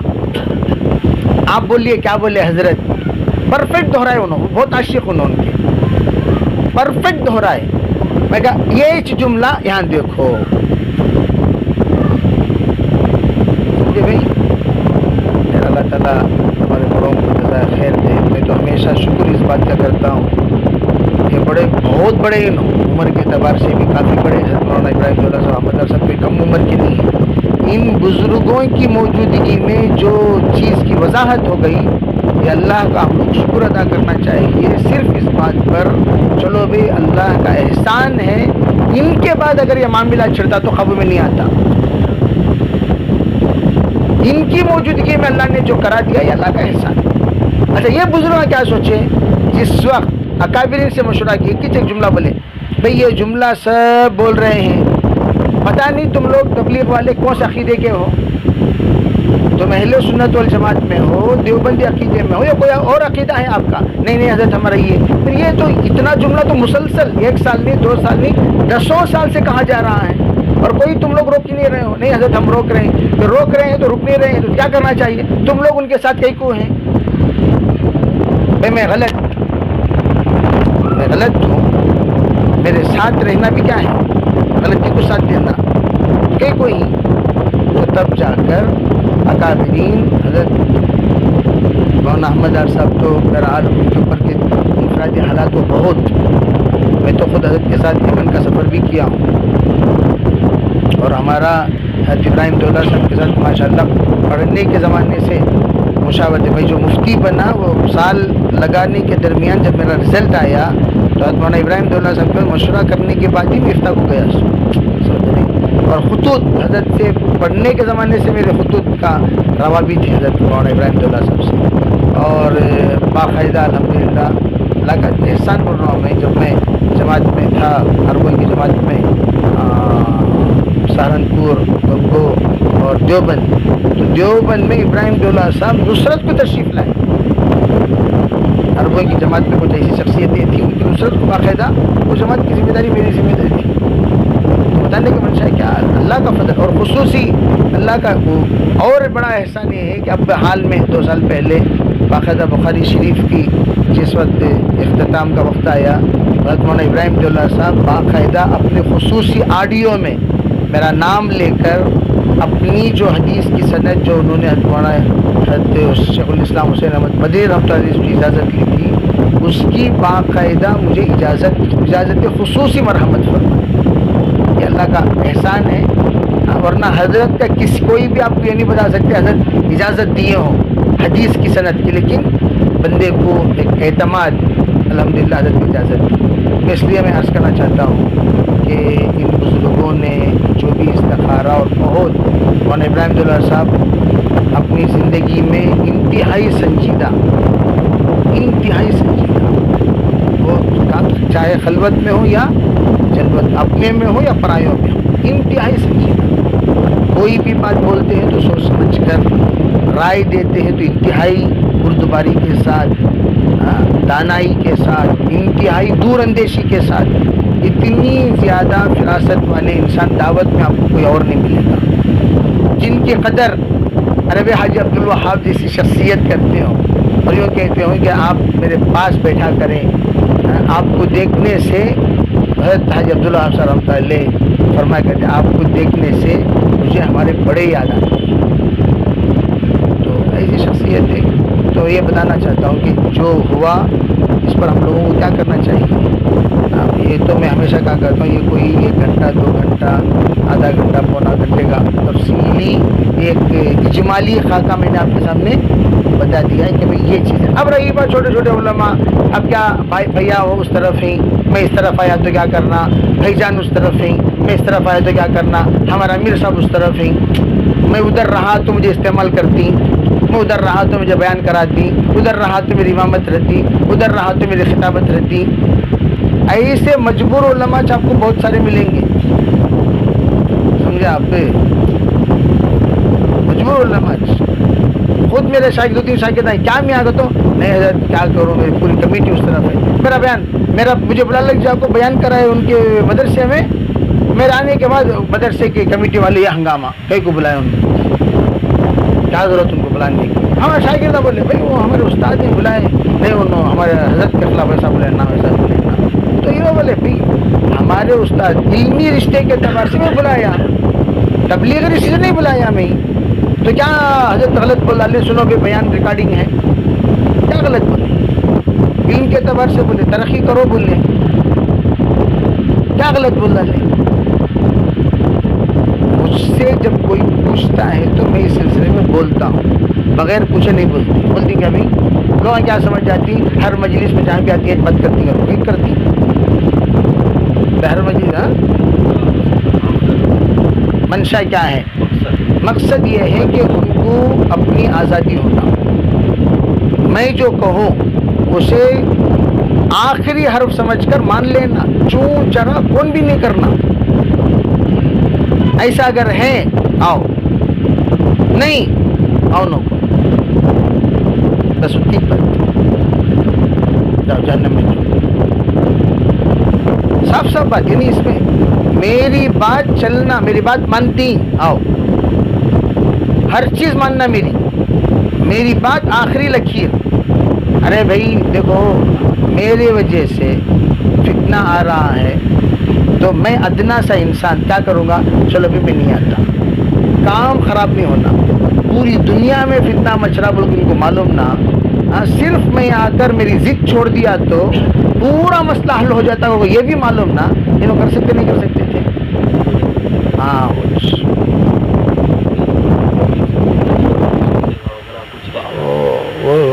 آپ بولیے کیا بولے حضرت، پرفیکٹ دہرائے انہوں، بہت عاشق انہوں ان کے، پرفیکٹ دہرائے، میں کہا یہ جملہ یہاں دیکھو، سمجھے بھائی، اللہ تعالیٰ ہمارے بڑوں کو جزائے خیر دے، میں تو ہمیشہ شکر اس بات کا کرتا ہوں، یہ بڑے بہت بڑے عمر کے اعتبار سے بھی کافی بڑے حضرت مولانا ابراہیم اللہ صاحب احمد صاحب کوئی کم عمر کے نہیں ہیں، ان بزرگوں کی موجودگی میں جو چیز کی وضاحت ہو گئی، یہ اللہ کا ہم لوگ شکر ادا کرنا چاہیے، صرف اس بات پر چلو بھی اللہ کا احسان ہے، ان کے بعد اگر یہ معاملہ چھڑتا تو قابو میں نہیں آتا، ان کی موجودگی میں اللہ نے جو کرا دیا یہ اللہ کا احسان۔ اچھا یہ بزرگ کیا سوچے، جس وقت اکابرین سے مشورہ کیے، کچھ ایک جملہ بولے، بھئی یہ جملہ سب بول رہے ہیں، پتہ نہیں تم لوگ تبلیغ والے کون سے عقیدے کے ہو، تم اہل سنت والجماعت میں ہو، دیوبندی عقیدے میں ہو، یا کوئی اور عقیدہ ہے آپ کا؟ نہیں حضرت ہمارا یہ، پھر یہ تو اتنا جملہ تو مسلسل 1 سال نہیں 2 سال نہیں 10 سال سے کہا جا رہا ہے، اور کوئی تم لوگ روک ہی نہیں رہے ہو، نہیں حضرت ہم روک رہے ہیں، تو روک رہے ہیں تو رک نہیں رہے ہیں تو کیا کرنا چاہیے، تم لوگ ان کے ساتھ کئی کو ہیں، میں غلط ہوں، میرے ساتھ رہنا بھی کیا ہے، غلطی کو ساتھ دینا، کئی کوئی، تو تب جا کر اکابرین حضرت مولانا احمد صاحب تو بہرحال ان کے اوپر کے انفرادی حالات وہ بہت، میں تو خود حضرت کے ساتھ یمن کا سفر بھی کیا ہوں، اور ہمارا حضرت ابراہیم دولہ صاحب کے ساتھ ماشاءاللہ پڑھنے کے زمانے سے مشاورت میں جو مفتی بنا وہ سال لگانے کے درمیان جب میرا رزلٹ آیا تو حضرت مولانا ابراہیم دولہ صاحب کو مشورہ کرنے کے بعد ہی میں افتاح کو گیا سمجھ رہے. اور خطوط حضرت سے پڑھنے کے زمانے سے میرے خطوط کا روابط تھے حضرت مولانا ابراہیم دولہ صاحب سے. اور باقاعدہ الحمدللہ اللہ کا احسان بول رہا ہوں میں. جب میں جماعت میں تھا عربوں کی جماعت میں سہارنپور گنگو اور دیوبند تو دیوبند میں ابراہیم دولہ صاحب نصرت کو تشریف لائے. عربوں کی جماعت میں کچھ ایسی شخصیتیں تھیں ان کی نصرت کو باقاعدہ وہ جماعت کی ذمہ داری میری ذمہ داری تھی. تو بتانے کا منشا ہے کیا اللہ کا فضل اور خصوصی اللہ کا اور بڑا احسان یہ ہے کہ اب حال میں 2 سال پہلے باقاعدہ بخاری شریف کی جس وقت اختتام کا وقت آیا حضرت مولانا ابراہیم دولہ صاحب باقاعدہ اپنے خصوصی آڈیو میں میرا نام لے کر اپنی جو حدیث کی سند جو انہوں نے حضرت شیخ الاسلام حسین احمد مدنی رحمۃ اللہ علیہ کی اجازت لی تھی اس کی باقاعدہ مجھے اجازت خصوصی مرحمت فرمائی. یہ اللہ کا احسان ہے. ورنہ حضرت کا کوئی بھی آپ کو یہ نہیں بتا سکتے حضرت اجازت دیے ہوں حدیث کی سند کی لیکن بندے کو ایک اعتماد الحمدللہ حضرت کی اجازت دی. اس لیے میں عرض کرنا چاہتا ہوں کہ ان بزرگوں نے جو بھی استخارہ اور بہت مولانا ابراہیم دولہ صاحب اپنی زندگی میں انتہائی سنجیدہ وہ چاہے خلوت میں ہو یا جلوت اپنے میں ہو یا پرایوں میں ہو انتہائی سنجیدہ. کوئی بھی بات بولتے ہیں تو سوچ سمجھ کر رائے دیتے ہیں تو انتہائی بردباری کے ساتھ دانائی کے ساتھ انتہائی دور اندیشی کے ساتھ. اتنی زیادہ فراست والے انسان دعوت میں آپ کو کوئی اور نہیں ملے گا جن کی قدر عرب حاجی عبدالوہاب جیسی شخصیت کرتے ہوں اور یوں کہتے ہوں کہ آپ میرے پاس بیٹھا کریں. آپ کو دیکھنے سے حضرت حاجی عبدالوہاب صاحب رحمۃ اللہ علیہ فرمایا کرتے ہیں آپ کو دیکھنے سے مجھے ہمارے بڑے یاد آتے ہیں. تو ایسی شخصیت ہے. تو یہ بتانا چاہتا ہوں کہ جو ہوا اس پر ہم لوگوں کو کیا کرنا چاہیے. یہ تو میں ہمیشہ کہا کرتا ہوں یہ کوئی 1 گھنٹہ 2 گھنٹہ آدھا گھنٹہ پونا گھنٹے کا تفصیلی ایک اجمالی خاکہ میں نے آپ کے سامنے بتا دیا ہے کہ بھئی یہ چیز ہے. اب رہی بات چھوٹے چھوٹے علماء اب کیا بھیا وہ اس طرف ہیں میں اس طرف آیا تو کیا کرنا, بھائی جان اس طرف ہیں میں اس طرف آیا تو کیا کرنا, ہمارا امیر صاحب اس طرف ہیں, میں ادھر رہا تو مجھے استعمال کرتی, میں ادھر رہا تو مجھے بیان کراتی, ادھر رہا تو میری امامت رہتی, ادھر رہا تو میری خطابت رہتی. ایسے مجبور علماء آپ کو بہت سارے ملیں گے. سمجھے آپ مجبور علماء خود میرے شاگرد 2-3 شاگرد ہیں کیا میں آگے تو نہیں حضرت کیا کروں میری پوری کمیٹی اس طرف ہے. میرا بیان مجھے بلا لگ جا کو بیان کرائے ان کے مدرسے میں. میرے آنے کے بعد مدرسے کی کمیٹی والے یہ ہنگامہ کئی کو بلائے ان کو کیا ضرورت ان کو بلانے کی. ہمارے شاگردہ بولے بھائی وہ ہمارے استاد نے بلائے نہیں انہوں ہمارے حضرت کے خلاف ایسا بولے نہ ویسا بولے نا. تو یہ بولے بھائی ہمارے استاد علمی رشتے کے اعتبار سے میں بلایا تبلیغ رشتے سے نہیں بلایا میں تو کیا حضرت غلط بولا لے سنو کہ بیان ریکارڈنگ ہے کیا غلط بولے علم کے اعتبار سے بولے ترقی کرو بولے کیا غلط بولا لے. مجھ سے جب کوئی پوچھتا ہے تو میں اس سلسلے میں بولتا ہوں بغیر پوچھے نہیں بولتی کیا بھائی گواہ کیا سمجھ جاتی ہر مجلس میں جہاں بھی آتی ہے بات کرتی ہے وہی کرتی ہر مجلس. منشا کیا ہے مقصد یہ ہے کہ ان کو اپنی آزادی ہونا. میں جو کہوں اسے آخری حرف سمجھ کر مان لینا چون چرا کون بھی نہیں کرنا. ایسا اگر ہے آؤ نہیں آؤ نو کو بس اتنی پر جاؤ جہنم میں صاف صاف بات ہے نہیں اس میں میری بات چلنا میری بات مانتی آؤ ہر چیز ماننا میری بات آخری لکیر. ارے بھائی دیکھو میری وجہ سے فتنہ آ رہا ہے تو میں ادنا سا انسان کیا کروں گا چلو بھی میں نہیں آتا کام خراب نہیں ہونا. پوری دنیا میں فتنہ مچ رہا بول کے ان کو معلوم نہ صرف میں آ کر میری ضد چھوڑ دیا تو پورا مسئلہ حل ہو جاتا ہوگا یہ بھی معلوم نہ انہوں کر سکتے نہیں کر سکتے تھے. ہاں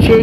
6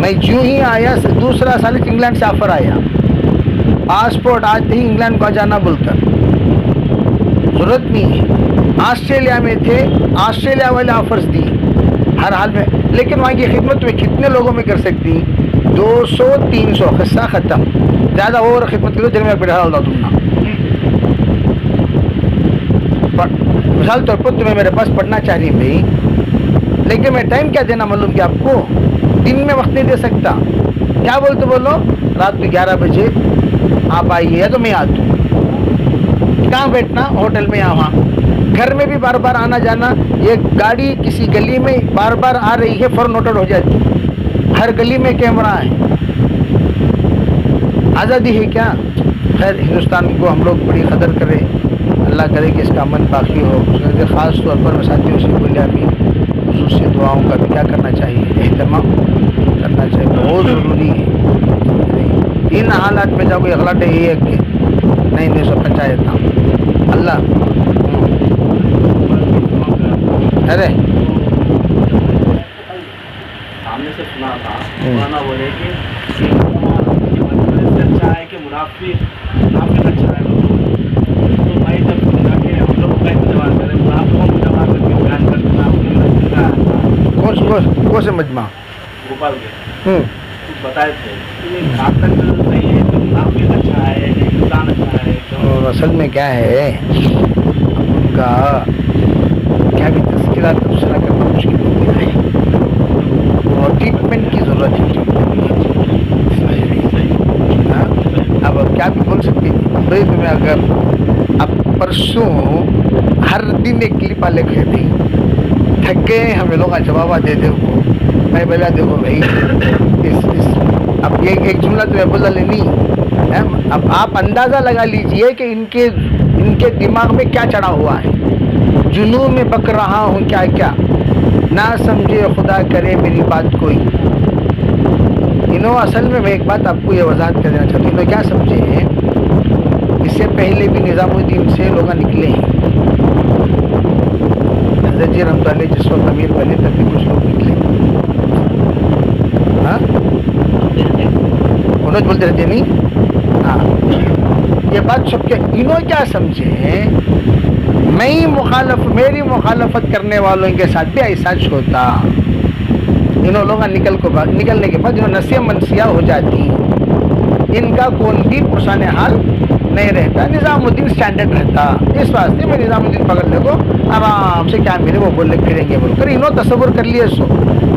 میں جو ہی آیا دوسرا سال انگلینڈ سے آفر آیا, پاسپورٹ آتے ہی انگلینڈ کو جانا بول کر, ضرورت نہیں ہے. آسٹریلیا میں تھے, آسٹریلیا والے آفرز دی ہر حال میں, لیکن وہاں کی خدمت میں کتنے لوگوں میں کر سکتی, 200-300, قصہ ختم. زیادہ اور خدمت کرو جن میں بٹھا ہوتا تم نا. مثال طور پر تمہیں میرے پاس پڑھنا چاہیے بھائی, لیکن میں ٹائم کیا دینا معلوم کہ آپ کو دن میں وقت نہیں دے سکتا. کیا بولتے بولو, رات میں 11 بجے آپ آئیے, یا تو میں آتا ہوں. کہاں بیٹھنا, ہوٹل میں, یہاں گھر میں بھی بار بار آنا جانا. یہ گاڑی کسی گلی میں بار بار آ رہی ہے, فوراً نوٹڈ ہو جاتی, ہر گلی میں کیمرہ ہے. آزادی ہے کیا؟ خیر ہندوستان کو ہم لوگ بڑی قدر کریں, اللہ کرے کہ اس کا امن باقی ہو. خاص طور پر میں ساتھیوں سے بولے ابھی خصوصی دعاؤں کا بھی کیا کرنا چاہیے, اہتمام کرنا چاہیے, بہت ضروری ہے. ان حالات میں جب کوئی غلط ہے یہ کہ نہیں سو پنچایت تھا اللہ ارے سامنے سے سنا تھا مولانا بولے کہ اچھا ہے کہ منافق اچھا ہے. تو میں جب سمجھا کہ ہم لوگ کا انتظار کریں, منافقوں کو جمع کر کے بیان کرنا کون سے مجمع گوپال کے کچھ بتائے تھے کہ آپ تک صحیح ہے کہ منافق اچھا ہے, انسان اچھا ہے. اور اصل میں کیا ہے ان کا کیا بھی تذکرہ تبصرہ کرنا مشکل ہو گیا ہے, اور ٹریٹمنٹ کی ضرورت ہے. اب کیا بھی بول سکتے ہیں بھائی, تمہیں اگر اب پرسوں ہر دن ایک کلپ والے کہتے ہیں تھک گئے ہمیں لوگ جواب دیتے ہو, میں بولا دیکھو بھائی اب ایک جملہ تمہیں بولا لینی. اب آپ اندازہ لگا لیجئے کہ ان کے دماغ میں کیا چڑھا ہوا ہے. جنون میں بک رہا ہوں کیا کیا, نہ سمجھے خدا کرے میری بات کوئی. انہوں اصل میں ایک بات آپ کو یہ وضاحت کر دینا چاہتا ہوں, انہوں کیا سمجھے ہیں, اس سے پہلے بھی نظام الدین سے لوگ نکلے ہیں. حضرت جی رحمۃ اللہ جس وقت امیر بنے تب بھی کچھ لوگ نکلے. ہاں انہوں بولتے رہتے نہیں. ہاں یہ بات سب کے, انہوں کیا سمجھے ہیں, میری مخالفت کرنے والوں کے ساتھ بھی ایسا ہوتا. انہوں لوگ نکلنے کے بعد انہوں نسیہ منسیہ ہو جاتی, ان کا کون بھی پرسان حال نہیں رہتا, نظام الدین اسٹینڈرڈ رہتا. اس واسطے میں نظام الدین پکڑنے کو آرام سے کیا ملے وہ بولنے پھریں گے بول کر انہوں تصور کر لیے سو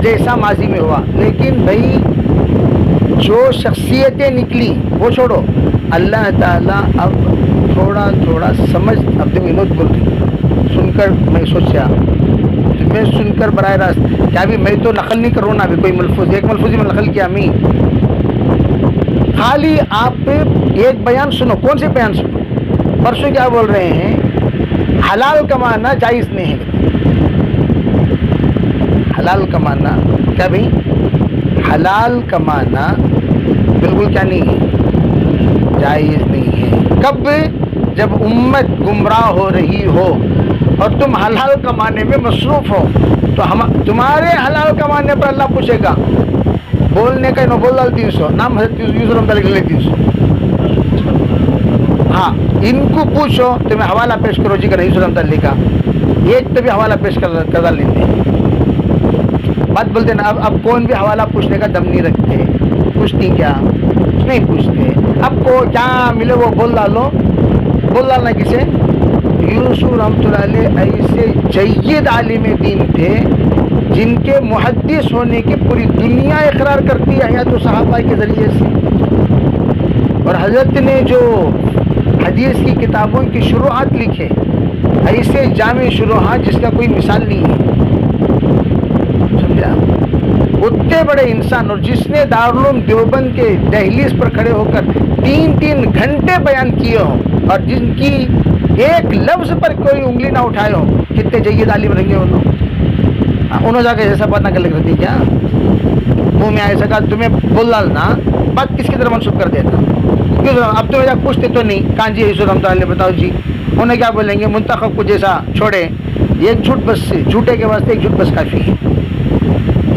جیسا ماضی میں ہوا. لیکن بھائی جو شخصیتیں نکلی وہ چھوڑو, اللہ تعالیٰ اب تھوڑا تھوڑا سمجھ. اب جب انہوں بول رہی سن کر میں سوچا, میں سن کر براہ راست کیا بھی میں تو نقل نہیں کروں نا, ابھی کوئی ملفوظ ایک ملفوظ میں نقل کیا میں خالی آپ ایک بیان سنو. کون سے بیان سنو؟ پرسوں کیا بول رہے ہیں, حلال کمانا جائز نہیں ہے. حلال کمانا کیا بھائی, حلال کمانا بالکل کیا نہیں ہے, جائز نہیں ہے. کب؟ جب امت گمراہ ہو رہی ہو اور تم حلال کمانے میں مصروف ہو, تو تمہارے حلال کمانے پر اللہ پوچھے گا. بولنے کا انہوں بول ڈال 300 نام حضرت یوسف علیہ لے 300. ہاں ان کو پوچھو تمہیں حوالہ پیش کرو جی کا یوسف علیہ کا, ایک تو بھی حوالہ پیش کر ڈال لیتے بات بولتے نا. اب کون بھی حوالہ پوچھنے کا دم نہیں رکھتے, پوچھتی کیا نہیں پوچھتے. اب کو کیا ملے وہ بول ڈالو, بول ڈالنا کسے. یوسف رحمۃ اللہ علیہ ایسے جید عالم دین تھے جن کے محدث ہونے کی پوری دنیا اقرار کرتی ہے حیات و صحابہ کے ذریعے سے. اور حضرت نے جو حدیث کی کتابوں کی شروحات لکھے, ایسے جامع شروحات جس کا کوئی مثال نہیں ہے, سمجھا. اتنے بڑے انسان, اور جس نے دارالعلوم دیوبند کے دہلیز پر کھڑے ہو کر 3 گھنٹے بیان کیے ہوں, اور جن کی ایک لفظ پر کوئی انگلی نہ اٹھائے ہو, کتنے جید عالم رہیں گے انہوں جا کے ایسا بات نہ کر لے کرتی کیا منہ میں ایسا کہا تمہیں بول ڈالنا, بات کس کی طرح منسوخ کر دیتا. کیوں اب تمہیں جا پوچھتے تو نہیں کہاں جی یوسف رحمۃ اللہ بتاؤ جی, انہیں کیا بولیں گے منتخب کو جیسا چھوڑے. ایک جھوٹ بس سے, جھوٹے کے واسطے ایک جھوٹ بس کافی ہے.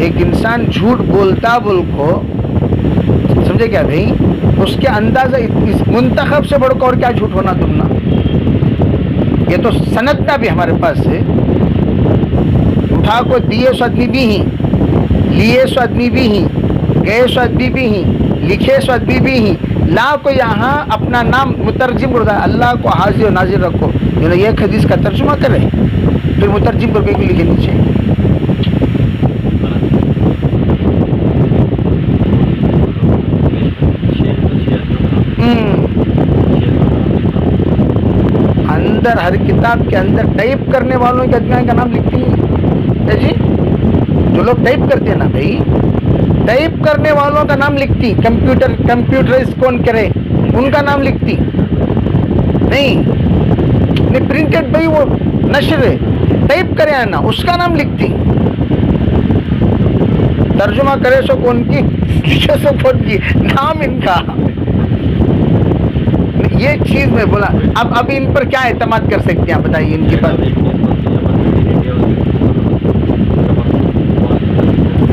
ایک انسان جھوٹ بولتا بول کو سمجھے کیا بھائی، اس کے اندازہ اس منتخب سے بڑھ کر اور کیا جھوٹ ہونا تم نا، یہ تو سندنا بھی ہمارے پاس ہے، اٹھا کو دیے سو آدمی بھی ہی، لیے سو آدمی بھی ہی، گئے سو آدمی بھی ہی، لکھے سو آدمی بھی ہی، لا کو یہاں اپنا نام مترجم کرتا ہے، اللہ کو حاضر و ناظر رکھو، یہ حدیث کا ترجمہ کرے پھر مترجم کر کے لکھے نیچے. اندر ہر کتاب کے اندر ٹائپ کرنے والوں کے ادمیان کا نام لکھتی ہے جی، جو لوگ ٹائپ کرتے ہیں نا بھائی، ٹائپ کرنے والوں کا نام لکھتی، کمپیوٹرائز کون کرے ان کا نام لکھتی نہیں، پرنٹڈ بھائی وہ نشر ہے، ٹائپ کرے نا اس کا نام لکھتی، ترجمہ کرے سو کون کی، لکھے سو کون کی، نام ان کا. یہ چیز میں بولا. اب ان پر کیا اعتماد کر سکتے ہیں آپ بتائیے، ان کے پر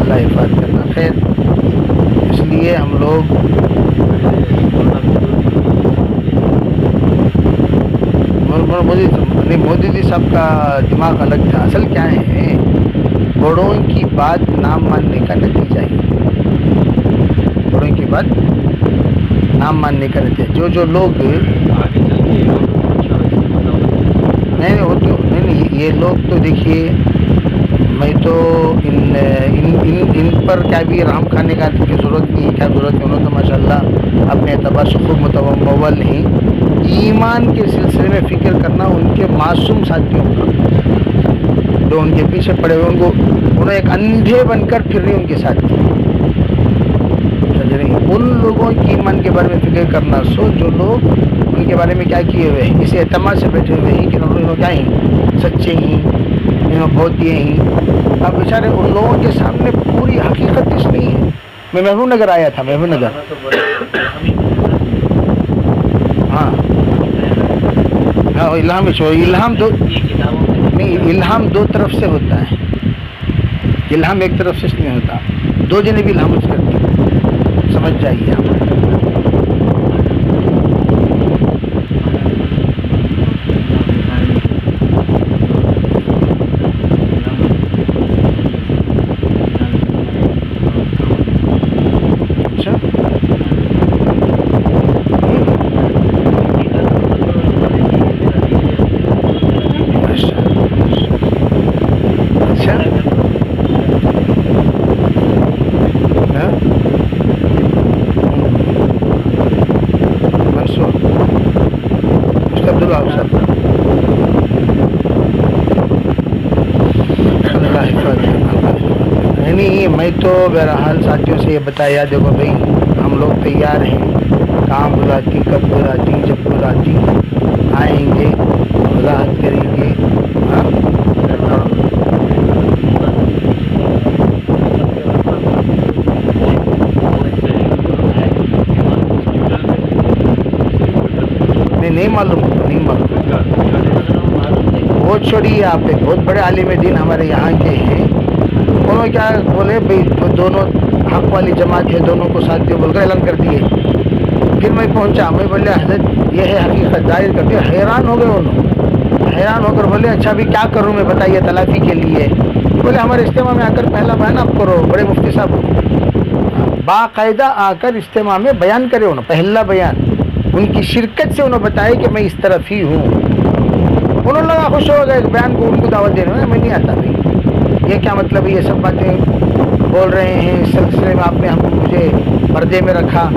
اللہ حفاظت کرنا. خیر، اس لیے ہم لوگ مودی جی صاحب کا دماغ الگ تھا. اصل کیا ہے، بڑوں کی بات نام ماننے کا نتیجہ ہے، بڑوں کی بات نام ماننے کا نتیجہ. جو لوگ نہیں یہ لوگ تو دیکھیے، میں تو ان پر کیا بھی رحم کھانے کا ضرورت نہیں ہے، کیا ضرورت ہے، انہوں تو ماشاء اللہ اپنے اعتبار سے خوب متمول ہیں. ایمان کے سلسلے میں فکر کرنا ان کے معصوم ساتھیوں کا، جو ان کے پیچھے پڑے ہوئے انہیں ایک اندھے بن کر پھر رہی ان کے ساتھ. ان لوگوں کی ایمان کے بارے میں فکر کرنا، سو جو لوگ ان کے بارے میں کیا کیے ہوئے ہیں، اس اعتماد سے بیٹھے ہوئے ہیں کہ انہوں کیا ہیں، سچے ہیں، انہوں بہت دیے ہیں. اب بیچارے ان لوگوں کے سامنے پوری حقیقت اس نہیں ہے. میں محبوب نگر آیا تھا، محبوب نگر. ہاں الہام دو طرف سے ہوتا ہے، الہام ایک طرف سے نہیں ہوتا، دو جنے بھی الہام کرتے ہیں، سمجھ جائیے آپ. میں تو بہرحال ساتھیوں سے یہ بتایا، دیکھو بھائی ہم لوگ تیار ہیں، کہاں بلاتی، کب بلاتی، جب بلاتی آئیں گے، وضاحت کریں گے. نہیں معلوم، وہ چھوڑیے آپ. ایک بہت بڑے عالم دین ہمارے یہاں کے ہیں، انہوں نے کیا بولے بھائی دونوں حق والی جماعت ہے، دونوں کو ساتھ دے بول کر اعلان کر دیے. پھر میں پہنچا، میں بولے حضرت یہ ہے حقیقت، ظاہر کر دیا. حیران ہو گئے انہوں، حیران ہو کر بولے اچھا بھی کیا کروں میں، بتائیے تلافی کے لیے. بولے ہمارے اجتماع میں آ کر پہلا بیان آپ کرو، بڑے مفتی صاحب باقاعدہ آ کر اجتماع میں بیان کرے. انہوں پہلا بیان ان کی شرکت سے انہوں بتایا کہ میں اس طرف ہی ہوں. انہوں لگا خوش ہو گئے بیان کو، ان کو دعوت دے رہے ہیں. میں نہیں آتا بھائی، یہ کیا مطلب ہے، یہ سب باتیں بول رہے ہیں، اس سلسلے میں آپ نے مجھے پردے میں رکھا،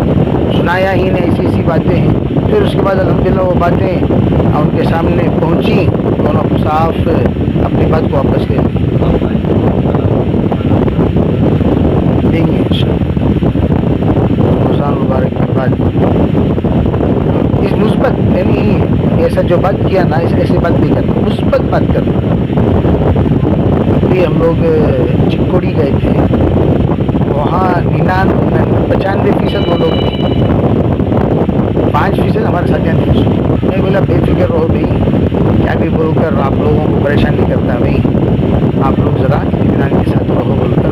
سنایا ہی نہیں، ایسی باتیں ہیں. پھر اس کے بعد الحمدللہ وہ باتیں ان کے سامنے پہنچی، دونوں صاف اپنی بات کو واپس لے لیں گے رمضان مبارک کے بعد. اس مثبت یعنی ایسا جو بات کیا نا، ایسی بات نہیں کرنا، مثبت بات کرنا. ابھی ہم لوگ چکوڑی گئے تھے، وہاں 95% وہ لوگ تھے، 5% ہمارے ساتھیاں تھے. میں بولا بے فکر رہو بھائی، کیا بھی بول کر آپ لوگوں کو پریشان نہیں کرتا بھائی، آپ لوگ ذرا اطمینان کے ساتھ رہو بول کر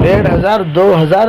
1500, 2000,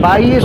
22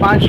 5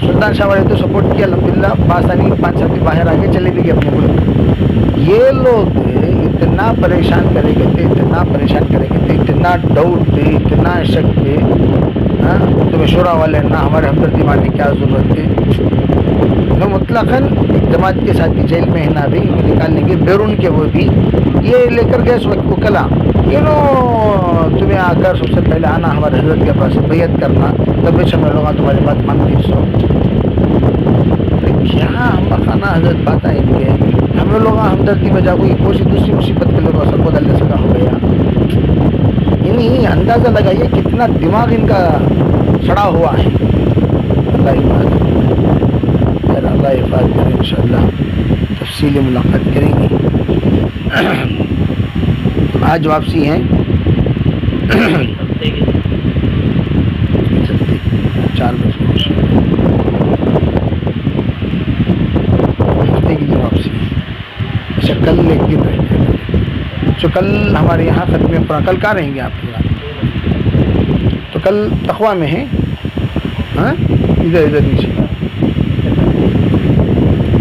سلطان شاہ والے تو سپورٹ کیا الحمدللہ، بآسانی 5 سال کے باہر آگے چلے بھی گئے اپنے ملک. یہ لوگ اتنا پریشان کرے گئے تھے، اتنا پریشان کرے گئے تھے، اتنا ڈاؤٹ تھے، اتنا شک تھے. ہاں تمہیں شورا والے نہ ہمارے ہمدردی ماننے کی کیا ضرورت تھی. نو مطلقاً جماعت کے ساتھی جیل میں ہے نہ بھی نکالنے کے، بیرون کے وہ بھی یہ لے کر گئے اس وقت کو کلا تمہیں آ کر سب سے پہلے آنا ہمارے حضرت کے پاس بیعت کرنا، تب ہمیں لوگ تمہاری بات مانتے. سو کیا مخانہ حضرت بات آئیں گے ہمیں لوگ ہمدردی میں جاؤ، کوئی دوسری مصیبت کے لوگ سب کو ڈالنے سکا ہو گیا. یعنی اندازہ لگائیے کتنا دماغ ان کا سڑا ہوا ہے. اللہ حفاظت کرے، انشاءاللہ تفصیلی ملاقات کریں گے. آج واپسی ہیں 4 بجے ہفتے کی جو واپسی ہے. اچھا کل ایک دن رہ جائے گا. تو کل ہمارے یہاں ختم قرآن، کل کہاں رہیں گے آپ کے یہاں؟ تو کل تقویٰ میں ہیں. ہاں ادھر نیچے.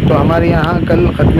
تو ہمارے یہاں کل ختم